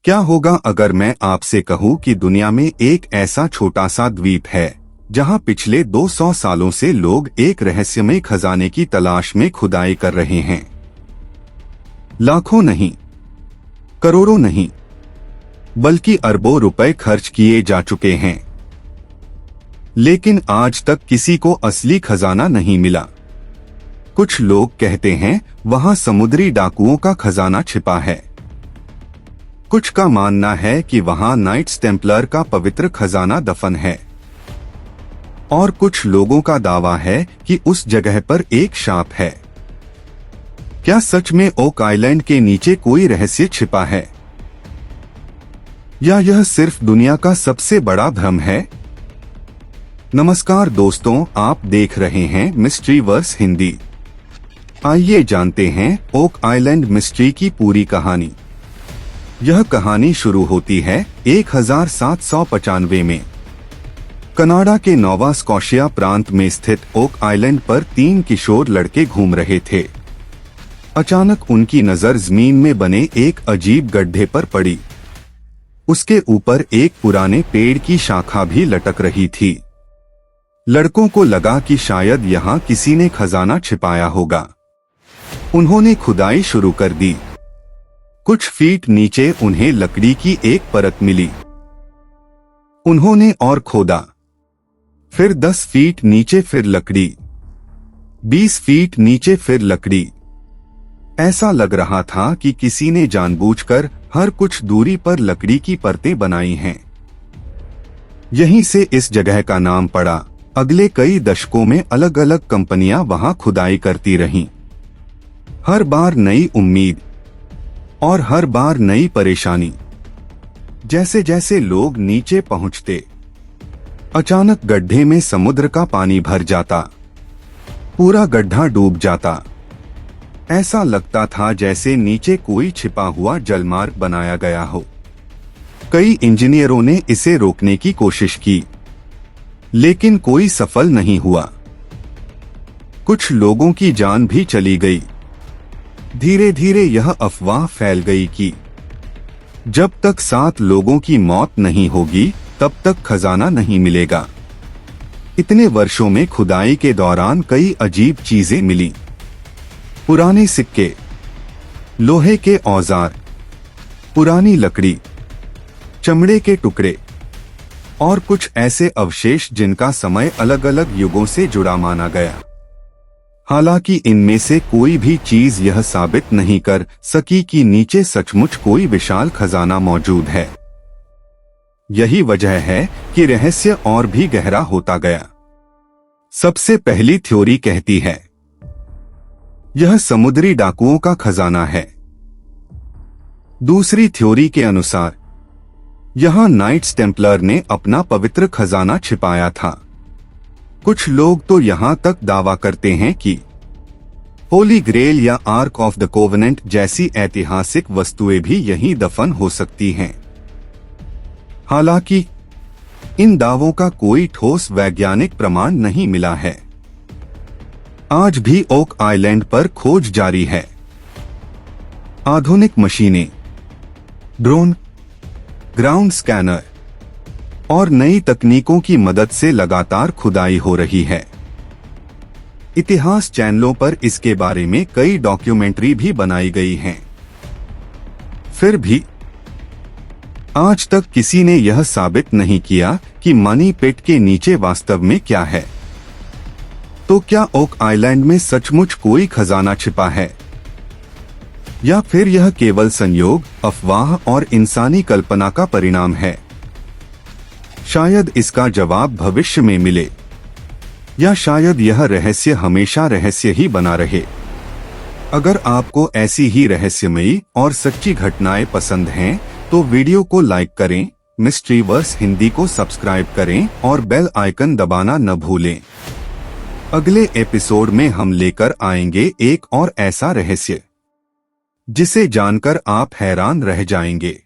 क्या होगा अगर मैं आपसे कहूं कि दुनिया में एक ऐसा छोटा सा द्वीप है जहां पिछले 200 सालों से लोग एक रहस्यमय खजाने की तलाश में खुदाई कर रहे हैं। लाखों नहीं, करोड़ों नहीं, बल्कि अरबों रुपए खर्च किए जा चुके हैं, लेकिन आज तक किसी को असली खजाना नहीं मिला। कुछ लोग कहते हैं वहां समुद्री डाकुओं का खजाना छिपा है। कुछ का मानना है कि वहां नाइट्स टेम्पलर का पवित्र खजाना दफन है, और कुछ लोगों का दावा है कि उस जगह पर एक सांप है। क्या सच में ओक आइलैंड के नीचे कोई रहस्य छिपा है, या यह सिर्फ दुनिया का सबसे बड़ा भ्रम है? नमस्कार दोस्तों, आप देख रहे हैं मिस्ट्री वर्स हिंदी। आइए जानते हैं ओक आइलैंड मिस्ट्री की पूरी कहानी। यह कहानी शुरू होती है 1795 में। कनाडा के नोवा स्कॉशिया प्रांत में स्थित ओक आइलैंड पर 3 किशोर लड़के घूम रहे थे। अचानक उनकी नजर जमीन में बने एक अजीब गड्ढे पर पड़ी। उसके ऊपर एक पुराने पेड़ की शाखा भी लटक रही थी। लड़कों को लगा कि शायद यहाँ किसी ने खजाना छिपाया होगा। उन्होंने खुदाई शुरू कर दी। कुछ फीट नीचे उन्हें लकड़ी की एक परत मिली। उन्होंने और खोदा, फिर 10 फीट नीचे फिर लकड़ी, 20 फीट नीचे फिर लकड़ी। ऐसा लग रहा था कि किसी ने जानबूझकर हर कुछ दूरी पर लकड़ी की परतें बनाई हैं। यहीं से इस जगह का नाम पड़ा। अगले कई दशकों में अलग अलग कंपनियां वहां खुदाई करती रहीं। हर बार नई उम्मीद और हर बार नई परेशानी। जैसे जैसे लोग नीचे पहुंचते, अचानक गड्ढे में समुद्र का पानी भर जाता। पूरा गड्ढा डूब जाता। ऐसा लगता था जैसे नीचे कोई छिपा हुआ जलमार्ग बनाया गया हो। कई इंजीनियरों ने इसे रोकने की कोशिश की, लेकिन कोई सफल नहीं हुआ। कुछ लोगों की जान भी चली गई। धीरे धीरे यह अफवाह फैल गई कि जब तक 7 लोगों की मौत नहीं होगी तब तक खजाना नहीं मिलेगा। इतने वर्षों में खुदाई के दौरान कई अजीब चीजें मिली। पुराने सिक्के, लोहे के औजार, पुरानी लकड़ी, चमड़े के टुकड़े और कुछ ऐसे अवशेष जिनका समय अलग अलग युगों से जुड़ा माना गया। हालांकि इनमें से कोई भी चीज यह साबित नहीं कर सकी कि नीचे सचमुच कोई विशाल खजाना मौजूद है। यही वजह है कि रहस्य और भी गहरा होता गया। सबसे पहली थ्योरी कहती है यह समुद्री डाकुओं का खजाना है। दूसरी थ्योरी के अनुसार यहां नाइट्स टेम्पलर ने अपना पवित्र खजाना छिपाया था। कुछ लोग तो यहां तक दावा करते हैं कि होली ग्रेल या आर्क ऑफ द कोवेनेंट जैसी ऐतिहासिक वस्तुएं भी यहीं दफन हो सकती हैं। हालांकि इन दावों का कोई ठोस वैज्ञानिक प्रमाण नहीं मिला है। आज भी ओक आइलैंड पर खोज जारी है। आधुनिक मशीनें, ड्रोन, ग्राउंड स्कैनर और नई तकनीकों की मदद से लगातार खुदाई हो रही है। इतिहास चैनलों पर इसके बारे में कई डॉक्यूमेंट्री भी बनाई गई हैं। फिर भी आज तक किसी ने यह साबित नहीं किया कि मनी पिट के नीचे वास्तव में क्या है। तो क्या ओक आइलैंड में सचमुच कोई खजाना छिपा है, या फिर यह केवल संयोग, अफवाह और इंसानी कल्पना का परिणाम है? शायद इसका जवाब भविष्य में मिले, या शायद यह रहस्य हमेशा रहस्य ही बना रहे। अगर आपको ऐसी ही रहस्यमयी और सच्ची घटनाएं पसंद हैं, तो वीडियो को लाइक करें, मिस्ट्री वर्स हिंदी को सब्सक्राइब करें और बेल आइकन दबाना न भूलें। अगले एपिसोड में हम लेकर आएंगे एक और ऐसा रहस्य जिसे जानकर आप हैरान रह जाएंगे।